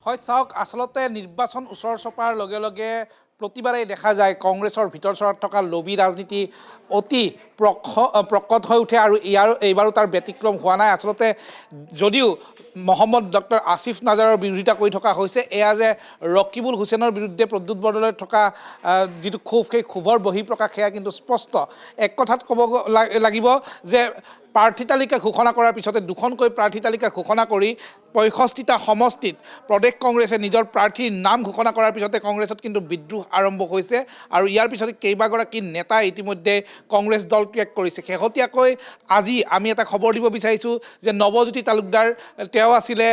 হয় চাওক আসলতে নিৰ্বাচন ওচৰ চপাৰ লগে লগে প্ৰতিবাৰেই দেখা যায় কংগ্ৰেছৰ ভিতৰ চৰত থকা লবি ৰাজনীতি অতি প্ৰকট হৈ উঠে আৰু এইবাৰো তাৰ ব্যতিক্ৰম হোৱা নাই। আচলতে যদিও মহম্মদ ডক্টৰ আসিফ নাজাৰৰ বিৰোধিতা কৰি থকা হৈছে, এয়া যে ৰকিবুল হুছেইনৰ বিৰুদ্ধে প্ৰদ্যুৎ বৰদলৈৰ থকা যিটো ক্ষোভ, সেই ক্ষোভৰ বহিঃপ্ৰকাশ সেয়া কিন্তু স্পষ্ট। এক কথাত ক'ব লাগিব যে প্ৰাৰ্থী তালিকা ঘোষণা কৰাৰ পিছতে দুখনকৈ প্ৰাৰ্থী তালিকা ঘোষণা কৰি ৬৫টা সমষ্টিত প্ৰদেশ কংগ্ৰেছে নিজৰ প্ৰাৰ্থীৰ নাম ঘোষণা কৰাৰ পিছতে কংগ্ৰেছত কিন্তু বিদ্ৰোহ আৰম্ভ হৈছে আৰু ইয়াৰ পিছতে কেইবাগৰাকী নেতাই ইতিমধ্যে কংগ্ৰেছ দল ত্যাগ কৰিছে। শেহতীয়াকৈ আজি আমি এটা খবৰ দিব বিচাৰিছোঁ যে নৱজ্যোতি তালুকদাৰ তেওঁ আছিলে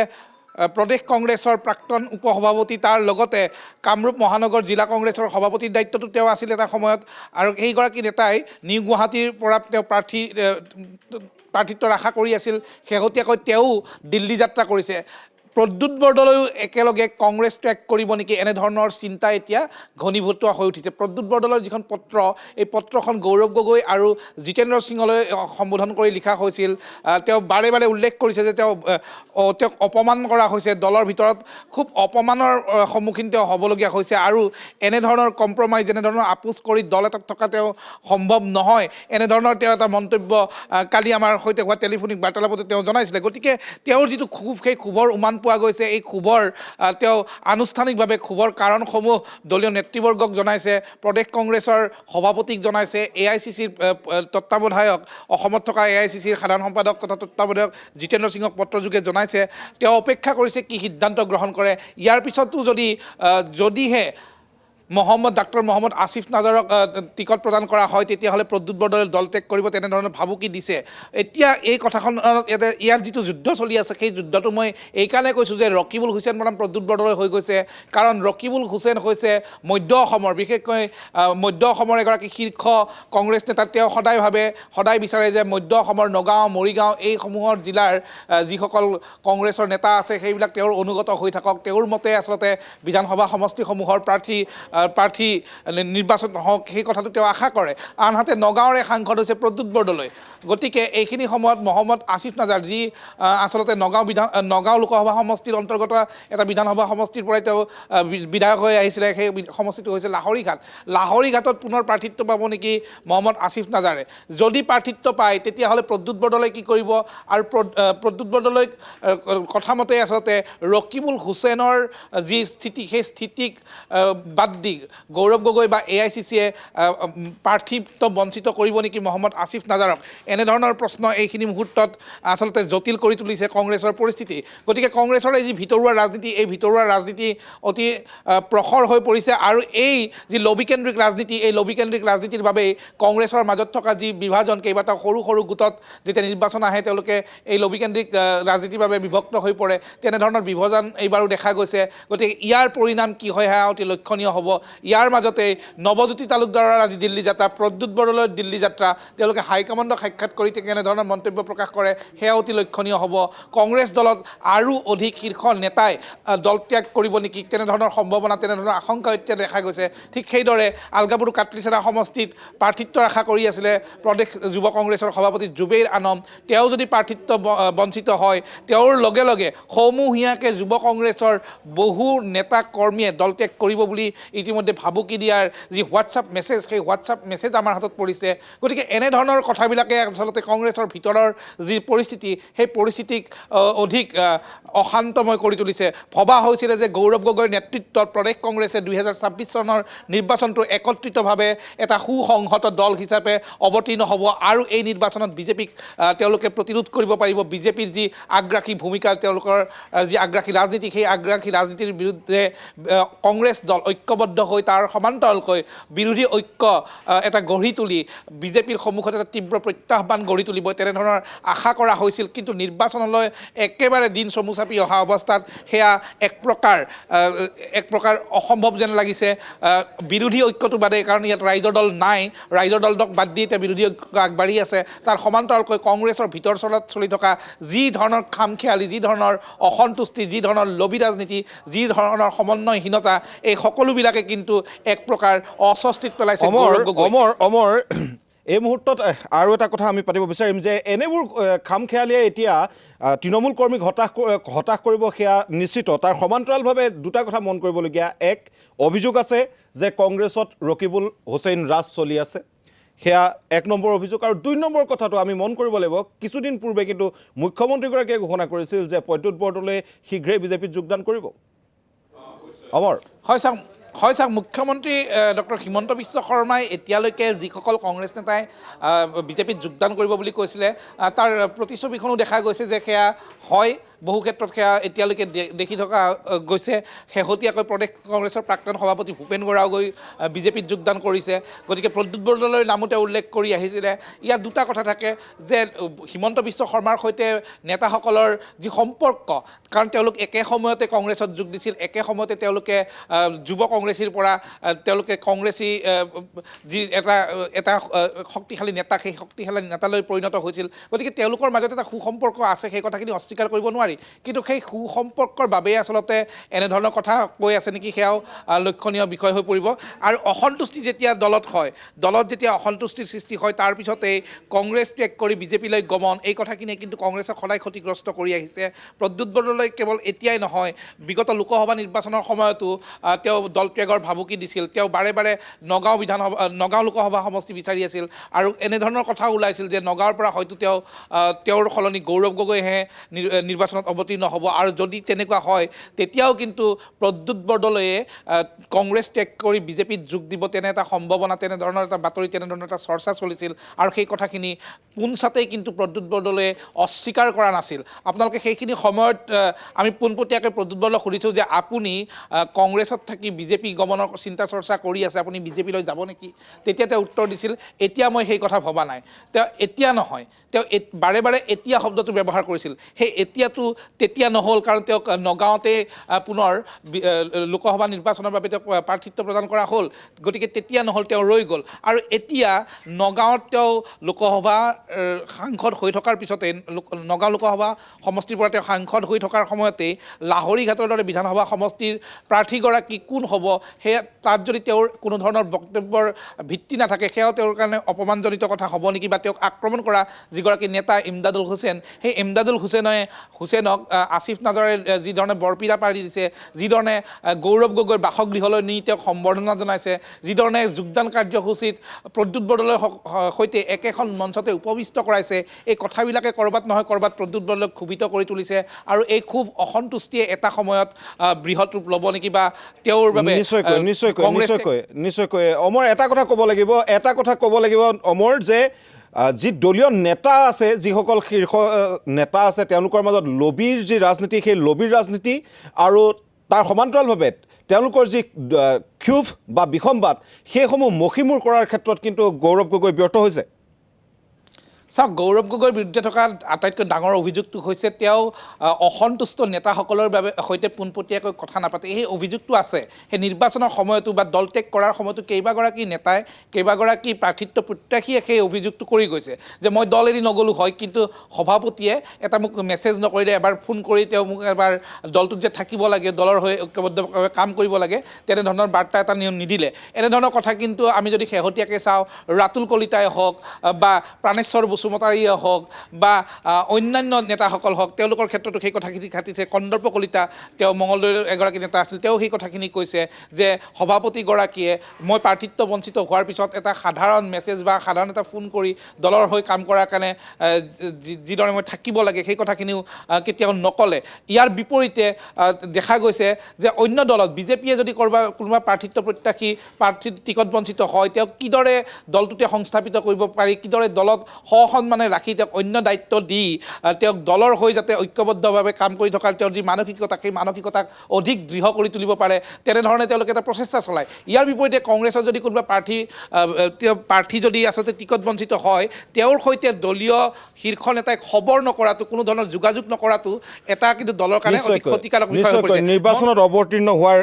প্ৰদেশ কংগ্ৰেছৰ প্ৰাক্তন উপসভাপতি, তাৰ লগতে কামৰূপ মহানগৰ জিলা কংগ্ৰেছৰ সভাপতিৰ দায়িত্বটো তেওঁ আছিল এটা সময়ত আৰু এইগৰাকী নেতাই নিউ গুৱাহাটীৰ পৰা তেওঁ প্ৰাৰ্থিত্বৰ আশা কৰি আছিল। শেহতীয়াকৈ তেওঁ দিল্লী যাত্ৰা কৰিছে। প্ৰদ্যুৎ বৰদলৈও একেলগে কংগ্ৰেছ ত্যাগ কৰিব নেকি, এনেধৰণৰ চিন্তা এতিয়া ঘনীভূত হৈ উঠিছে। প্ৰদ্যুৎ বৰদলৈৰ যিখন পত্ৰ, এই পত্ৰখন গৌৰৱ গগৈ আৰু জিতেন্দ্ৰ সিঙলৈ সম্বোধন কৰি লিখা হৈছিল। তেওঁ বাৰে বাৰে উল্লেখ কৰিছে যে তেওঁক অপমান কৰা হৈছে, দলৰ ভিতৰত খুব অপমানৰ সন্মুখীন তেওঁ হ'বলগীয়া হৈছে আৰু এনেধৰণৰ কম্প্ৰমাইজ, এনেধৰণৰ আপোচ কৰি দল এটাত থকা তেওঁ সম্ভৱ নহয়, এনেধৰণৰ তেওঁ এটা মন্তব্য কালি আমাৰ সৈতে হোৱা টেলিফোনিক বাৰ্তালাপতে তেওঁ জনাইছিলে। গতিকে তেওঁৰ যিটো ক্ষোভ, সেই ক্ষোভৰ উমান পোৱা গৈছে। এই ক্ষোভৰ তেওঁ আনুষ্ঠানিকভাৱে ক্ষোভৰ কাৰণসমূহ দলীয় নেতৃবৰ্গক জনাইছে, প্ৰদেশ কংগ্ৰেছৰ সভাপতিক জনাইছে, AICCৰ তত্ত্বাৱধায়ক, অসমত থকা AICCৰ সাধাৰণ সম্পাদক তথা তত্ত্বাৱধায়ক জিতেন্দ্ৰ সিঙক পত্ৰযোগে জনাইছে। তেওঁ অপেক্ষা কৰিছে কি সিদ্ধান্ত গ্ৰহণ কৰে। ইয়াৰ পিছতো যদিহে ডক্টৰ মহম্মদ আসিফ নাজাৰক টিকট প্ৰদান কৰা হয়, তেতিয়াহ'লে প্ৰদ্যুৎ বৰদলৈ দল ত্যাগ কৰিব, তেনেধৰণৰ ভাবুকি দিছে। এতিয়া এই কথাখনত ইয়াত যিটো যুদ্ধ চলি আছে, সেই যুদ্ধটো মই এইকাৰণে কৈছোঁ যে ৰকিবুল হুছেইন বনাম প্ৰদ্যুৎ বৰদলৈ হৈ গৈছে। কাৰণ ৰকিবুল হুছেইন হৈছে মধ্য অসমৰ, বিশেষকৈ মধ্য অসমৰ এগৰাকী শীৰ্ষ কংগ্ৰেছ নেতা। তেওঁ সদায় বিচাৰে যে মধ্য অসমৰ নগাঁও, মৰিগাঁও এইসমূহৰ জিলাৰ যিসকল কংগ্ৰেছৰ নেতা আছে, সেইবিলাক তেওঁৰ অনুগত হৈ থাকক। তেওঁৰ মতে আচলতে বিধানসভা সমষ্টিসমূহৰ প্ৰাৰ্থী নিৰ্বাচন হওক, সেই কথাটো তেওঁ আশা কৰে। আনহাতে নগাঁৱৰে সাংসদ হৈছে প্ৰদ্যুৎ বৰদলৈ। গতিকে এইখিনি সময়ত মহম্মদ আসিফ নাজাৰ, যি আচলতে নগাঁও লোকসভা সমষ্টিৰ অন্তৰ্গত এটা বিধানসভা সমষ্টিৰ পৰাই তেওঁ বিধায়ক হৈ আহিছিলে, সেই সমষ্টিটো হৈছে লাহৰীঘাটত পুনৰ প্ৰাৰ্থিত্ব পাব নেকি মহম্মদ আসিফ নাজাৰে। যদি প্ৰাৰ্থিত্ব পায়, তেতিয়াহ'লে প্ৰদ্যুৎ বৰদলৈ কি কৰিব আৰু প্ৰদ্যুৎ বৰদলৈক কথামতে আচলতে ৰকিবুল হুছেইনৰ যি স্থিতি, সেই স্থিতিক বাদ দি গৌৰৱ গগৈ বা AICCয়ে প্ৰাৰ্থিত্ব বঞ্চিত কৰিব নেকি মহম্মদ আসিফ নাজাৰক। এনেধৰণৰ প্ৰশ্ন এইখিনি মুহূৰ্তত আচলতে জটিল কৰি তুলিছে কংগ্ৰেছৰ পৰিস্থিতি। গতিকে কংগ্ৰেছৰ এই যি ভিতৰুৱা ৰাজনীতি, এই ভিতৰুৱা ৰাজনীতি অতি প্ৰখৰ হৈ পৰিছে আৰু এই যি লবিকেন্দ্ৰিক ৰাজনীতি, এই লবিকেন্দ্ৰিক ৰাজনীতিৰ বাবেই কংগ্ৰেছৰ মাজত থকা যি বিভাজন, কেইবাটাও সৰু সৰু গোটত যেতিয়া নিৰ্বাচন আহে, তেওঁলোকে এই লবিকেন্দ্ৰিক ৰাজনীতিৰ বাবে বিভক্ত হৈ পৰে। তেনেধৰণৰ বিভাজন এইবাৰো দেখা গৈছে। গতিকে ইয়াৰ পৰিণাম কি হয় সেয়া অতি লক্ষণীয় হ'ব। ইয়াৰ মাজতে নৱজ্যোতি তালুকদাৰৰ আজি দিল্লী যাত্ৰা, প্ৰদ্যুৎ বৰদলৈৰ দিল্লী যাত্ৰা, তেওঁলোকে হাইকমাণ্ডক সাক্ষাৎ কৰি কেনেধৰণৰ মন্তব্য প্ৰকাশ কৰে সেয়া অতি লক্ষণীয় হ'ব। কংগ্ৰেছ দলত আৰু অধিক শীৰ্ষ নেতাই দল ত্যাগ কৰিব নেকি, তেনেধৰণৰ সম্ভাৱনা, তেনেধৰণৰ আশংকা এতিয়া দেখা গৈছে। ঠিক সেইদৰে আলগাপুৰ কাটলিচেৰা সমষ্টিত প্ৰাৰ্থিত্বৰ আশা কৰি আছিলে প্ৰদেশ যুৱ কংগ্ৰেছৰ সভাপতি জুবেইৰ আনম। তেওঁ যদি প্ৰাৰ্থিত্ব বঞ্চিত হয়, তেওঁৰ লগে লগে সমূহীয়াকৈ যুৱ কংগ্ৰেছৰ বহু নেতা কৰ্মীয়ে দল ত্যাগ কৰিব বুলি ইতিমধ্যে ভাবুকি দিয়াৰ যি হোৱাটছআপ মেছেজ, সেই হোৱাটছআপ মেছেজ আমাৰ হাতত পৰিছে। গতিকে এনেধৰণৰ কথাবিলাকে আচলতে কংগ্ৰেছৰ ভিতৰৰ যি পৰিস্থিতি, সেই পৰিস্থিতিক অধিক অশান্তময় কৰি তুলিছে। ভবা হৈছিলে যে গৌৰৱ গগৈৰ নেতৃত্বত প্ৰদেশ কংগ্ৰেছে 2026 চনৰ নিৰ্বাচনটো একত্ৰিতভাৱে এটা সুসংহত দল হিচাপে অৱতীৰ্ণ হ'ব আৰু এই নিৰ্বাচনত বিজেপিক তেওঁলোকে প্ৰতিৰোধ কৰিব পাৰিব। বিজেপিৰ যি আগ্ৰাসী ভূমিকা, তেওঁলোকৰ যি আগ্ৰাসী ৰাজনীতি, সেই আগ্ৰাসী ৰাজনীতিৰ বিৰুদ্ধে কংগ্ৰেছ দল ঐক্যবদ্ধ হৈ তাৰ সমান্তৰালকৈ বিৰোধী ঐক্য এটা গঢ়ি তুলি বিজেপিৰ সন্মুখত এটা তীব্ৰ প্ৰত্যাহ্বান গঢ়ি তুলিব, তেনেধৰণৰ আশা কৰা হৈছিল। কিন্তু নিৰ্বাচনলৈ একেবাৰে দিন চমু চাপি অহা অৱস্থাত সেয়া এক প্ৰকাৰ অসম্ভৱ যেন লাগিছে। বিৰোধী ঐক্যটো বাদে, কাৰণ ইয়াত ৰাইজৰ দল নাই, ৰাইজৰ দলক বাদ দি এতিয়া বিৰোধী ঐক্য আগবাঢ়ি আছে। তাৰ সমান্তৰালকৈ কংগ্ৰেছৰ ভিতৰ চলি থকা যি ধৰণৰ খামখেয়ালি, যি ধৰণৰ অসন্তুষ্টি, যি ধৰণৰ লবি ৰাজনীতি, যি ধৰণৰ সমন্বয়হীনতা, এই সকলোবিলাকে কিন্তু এক প্ৰকাৰ অস্বস্তিত পেলাইছে। এই মুহূৰ্তত আৰু এটা কথা আমি পাতিব বিচাৰিম যে এনেবোৰ খামখেয়ালিয়ে এতিয়া তৃণমূল কৰ্মীক হতাশ কৰিব সেয়া নিশ্চিত। তাৰ সমান্তৰালভাৱে দুটা কথা মন কৰিবলগীয়া, এক অভিযোগ আছে যে কংগ্ৰেছত ৰকিবুল হুছেইন ৰাজ চলি আছে, সেয়া 1 নম্বৰ অভিযোগ। আৰু 2 নম্বৰ কথাটো আমি মন কৰিব লাগিব, কিছুদিন পূৰ্বে কিন্তু মুখ্যমন্ত্ৰীগৰাকীয়ে ঘোষণা কৰিছিল যে প্ৰদ্যুৎ বৰদলৈ শীঘ্ৰেই বিজেপিত যোগদান কৰিব। অমৰ হয় চাওক, মুখ্যমন্ত্ৰী ডক্টৰ হিমন্ত বিশ্ব শৰ্মাই এতিয়ালৈকে যিসকল কংগ্ৰেছ নেতাই বিজেপিত যোগদান কৰিব বুলি কৈছিলে তাৰ প্ৰতিচ্ছবিখনো দেখা গৈছে যে সেয়া হয়, বহু ক্ষেত্ৰত সেয়া এতিয়ালৈকে দেখি থকা গৈছে। শেহতীয়াকৈ প্ৰদেশ কংগ্ৰেছৰ প্ৰাক্তন সভাপতি ভূপেন বৰাও গৈ বিজেপিত যোগদান কৰিছে। গতিকে প্ৰদ্যুৎ বৰদলৈৰ নামো তেওঁ উল্লেখ কৰি আহিছিলে। ইয়াত দুটা কথা থাকে যে হিমন্ত বিশ্ব শৰ্মাৰ সৈতে নেতাসকলৰ যি সম্পৰ্ক, কাৰণ তেওঁলোক একে সময়তে কংগ্ৰেছত যোগ দিছিল, একে সময়তে তেওঁলোকে যুৱ কংগ্ৰেছীৰ পৰা তেওঁলোকে কংগ্ৰেছী যি এটা শক্তিশালী নেতা, সেই শক্তিশালী নেতালৈ পৰিণত হৈছিল। গতিকে তেওঁলোকৰ মাজত এটা সুসম্পৰ্ক আছে, সেই কথাখিনি অস্বীকাৰ কৰিব নোৱাৰি। কিন্তু সেই সুসম্পৰ্কৰ বাবেই আচলতে এনেধৰণৰ কথা কৈ আছে নেকি, সেয়াও লক্ষণীয় বিষয় হৈ পৰিব। আৰু অসন্তুষ্টি যেতিয়া দলত হয়, দলত যেতিয়া অসন্তুষ্টিৰ সৃষ্টি হয়, তাৰপিছতেই কংগ্ৰেছ ত্যাগ কৰি বিজেপিলৈ গমন, এই কথাখিনিয়ে কিন্তু কংগ্ৰেছক সদায় ক্ষতিগ্ৰস্ত কৰি আহিছে। প্ৰদ্যুৎ বৰদলৈ কেৱল এতিয়াই নহয়, বিগত লোকসভা নিৰ্বাচনৰ সময়তো তেওঁ দল ত্যাগৰ ভাবুকি দিছিল। তেওঁ বাৰে বাৰে নগাঁও লোকসভা সমষ্টি বিচাৰি আছিল আৰু এনেধৰণৰ কথাও ওলাইছিল যে নগাঁৱৰ পৰা হয়তো তেওঁৰ সলনি গৌৰৱ গগৈহে নিৰ্বাচনত অৱতীৰ্ণ হ'ব। আৰু যদি তেনেকুৱা হয়, তেতিয়াও কিন্তু প্ৰদ্যুৎ বৰদলৈয়ে কংগ্ৰেছ ত্যাগ কৰি বিজেপিত যোগ দিব, তেনে এটা সম্ভাৱনা, তেনেধৰণৰ এটা বাতৰি, তেনেধৰণৰ এটা চৰ্চা চলিছিল। আৰু সেই কথাখিনি পোনছাতেই কিন্তু প্ৰদ্যুৎ বৰদলৈয়ে অস্বীকাৰ কৰা নাছিল। আপোনালোকে সেইখিনি সময়ত আমি পোনপটীয়াকৈ প্ৰদ্যুৎ বৰদলৈক সুধিছোঁ যে আপুনি কংগ্ৰেছত থাকি বিজেপি গমনৰ চিন্তা চৰ্চা কৰি আছে, আপুনি বিজেপিলৈ যাব নেকি? তেতিয়া তেওঁ উত্তৰ দিছিল, এতিয়া মই সেই কথা ভবা নাই। তেওঁ এতিয়া নহয়, তেওঁ বাৰে বাৰে এতিয়া শব্দটো ব্যৱহাৰ কৰিছিল। সেই এতিয়াটো তেতিয়া নহ'ল, কাৰণ তেওঁক নগাঁৱতে পুনৰ লোকসভা নিৰ্বাচনৰ বাবে তেওঁক প্ৰাৰ্থিত্ব প্ৰদান কৰা হ'ল। গতিকে তেতিয়া নহ'ল, তেওঁ ৰৈ গ'ল। আৰু এতিয়া নগাঁৱত তেওঁ লোকসভা সাংসদ হৈ থকাৰ পিছতে, নগাঁও লোকসভা সমষ্টিৰ পৰা তেওঁ সাংসদ হৈ থকাৰ সময়তেই লাহৰীঘাটৰ দৰে বিধানসভা সমষ্টিৰ প্ৰাৰ্থীগৰাকী কোন হ'ব, সেয়া তাত যদি তেওঁৰ কোনো ধৰণৰ বক্তব্যৰ ভিত্তি নাথাকে, সেয়াও তেওঁৰ কাৰণে অপমানজনিত কথা হ'ব নেকি? বা তেওঁক আক্ৰমণ কৰা যিগৰাকী নেতা ইমদাদুল হুছেইন, সেই ইমদাদুল হুছেইনক আসিফ নাজৰে যিধৰণে বৰপিৰা পাৰি দিছে, যিধৰণে গৌৰৱ গগৈৰ বাসগৃহলৈ নি তেওঁক সম্বৰ্ধনা জনাইছে, যিধৰণে যোগদান কাৰ্যসূচীত প্ৰদ্যুৎ বৰদলৈৰ সৈতে একেখন মঞ্চতে উপবিষ্ট কৰাইছে, এই কথাবিলাকে ক'ৰবাত নহয় ক'ৰবাত প্ৰদ্যুৎ বৰদলৈক ক্ষোভিত কৰি তুলিছে। আৰু এই খুব অসন্তুষ্টিয়ে এটা সময়ত বৃহৎ ৰূপ ল'ব নেকি, বা তেওঁৰ বাবে নিশ্চয়কৈ অমৰ এটা কথা ক'ব লাগিব অমৰ, যে যি দলীয় নেতা আছে, যিসকল শীৰ্ষ নেতা আছে, তেওঁলোকৰ মাজত লবিৰ যি ৰাজনীতি, সেই লবিৰ ৰাজনীতি আৰু তাৰ সমান্তৰালভাৱে তেওঁলোকৰ যি ক্ষোভ বা বিসম্বাদ, সেইসমূহ মষিমূৰ কৰাৰ ক্ষেত্ৰত কিন্তু গৌৰৱ গগৈ ব্যৰ্থ হৈছে। চাওক, গৌৰৱ গগৈৰ বিৰুদ্ধে থকা আটাইতকৈ ডাঙৰ অভিযোগটো হৈছে তেওঁ অসন্তুষ্ট নেতাসকলৰ সৈতে পোনপটীয়াকৈ কথা নাপাতে। সেই অভিযোগটো আছে। সেই নিৰ্বাচনৰ সময়তো বা দল ত্যাগ কৰাৰ সময়তো কেইবাগৰাকী নেতাই, কেইবাগৰাকী প্ৰাৰ্থিত্ব প্ৰত্যাশীয়ে সেই অভিযোগটো কৰি গৈছে যে মই দল এৰি নগ'লোঁ হয়, কিন্তু সভাপতিয়ে এটা মোক মেছেজ নকৰিলে, এবাৰ ফোন কৰি তেওঁ মোক এবাৰ দলটোত যে থাকিব লাগে, দলৰ হৈ ঐক্যবদ্ধভাৱে কাম কৰিব লাগে, তেনেধৰণৰ বাৰ্তা এটা নিদিলে। এনেধৰণৰ কথা কিন্তু আমি যদি শেহতীয়াকৈ চাওঁ, ৰাতুল কলিতাই হওক বা প্ৰাণেশ্বৰ বসুমতাৰীয়ে হওক বা অন্যান্য নেতাসকল হওক, তেওঁলোকৰ ক্ষেত্ৰতো সেই কথাখিনি ঘটিছে। কন্দৰ্প কলিতা, তেওঁ মঙলদৈৰ এগৰাকী নেতা আছিল, তেওঁ সেই কথাখিনি কৈছে যে সভাপতিগৰাকীয়ে মই প্ৰাৰ্থিত্ব বঞ্চিত হোৱাৰ পিছত এটা সাধাৰণ মেছেজ বা সাধাৰণ এটা ফোন কৰি দলৰ হৈ কাম কৰাৰ কাৰণে যিদৰে মই থাকিব লাগে, সেই কথাখিনিও কেতিয়াও নক'লে। ইয়াৰ বিপৰীতে দেখা গৈছে যে অন্য দলত বিজেপিয়ে যদি কোনোবা প্ৰাৰ্থিত্ব প্ৰত্যাশী প্ৰাৰ্থীৰ টিকট বঞ্চিত হয়, তেওঁক কিদৰে দলটোতে সংস্থাপিত কৰিব পাৰি, কিদৰে দলত সসন্মানে ৰাখি তেওঁক অন্য দায়িত্ব দি তেওঁক দলৰ হৈ যাতে ঐক্যবদ্ধভাৱে কাম কৰি থকাৰ তেওঁৰ যি মানসিকতা, সেই মানসিকতাক অধিক দৃঢ় কৰি তুলিব পাৰে, তেনেধৰণে তেওঁলোকে এটা প্ৰচেষ্টা চলায়। ইয়াৰ বিপৰীতে কংগ্ৰেছৰ যদি কোনোবা প্ৰাৰ্থী যদি আচলতে টিকট বঞ্চিত হয়, তেওঁৰ সৈতে দলীয় শীৰ্ষ নেতাই খবৰ নকৰাটো, কোনো ধৰণৰ যোগাযোগ নকৰাটো এটা কিন্তু দলৰ কাৰণে অতি ক্ষতিকাৰক বিষয় হৈ পৰিছে। নিৰ্বাচনত অৱতীৰ্ণ হোৱাৰ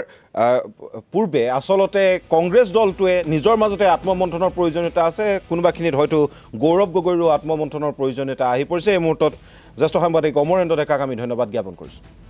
পূৰ্বে আচলতে কংগ্ৰেছ দলটোৱে নিজৰ মাজতে আত্মমন্থনৰ প্ৰয়োজনীয়তা আছে, কোনোবাখিনিত হয়তো গৌৰৱ গগৈৰো আত্মমন্থনৰ প্ৰয়োজনীয়তা আহি পৰিছে। এই মুহূৰ্তত জ্যেষ্ঠ সাংবাদিক অমৰেন্দ্ৰ ডেকাক আমি ধন্যবাদ জ্ঞাপন কৰিছোঁ।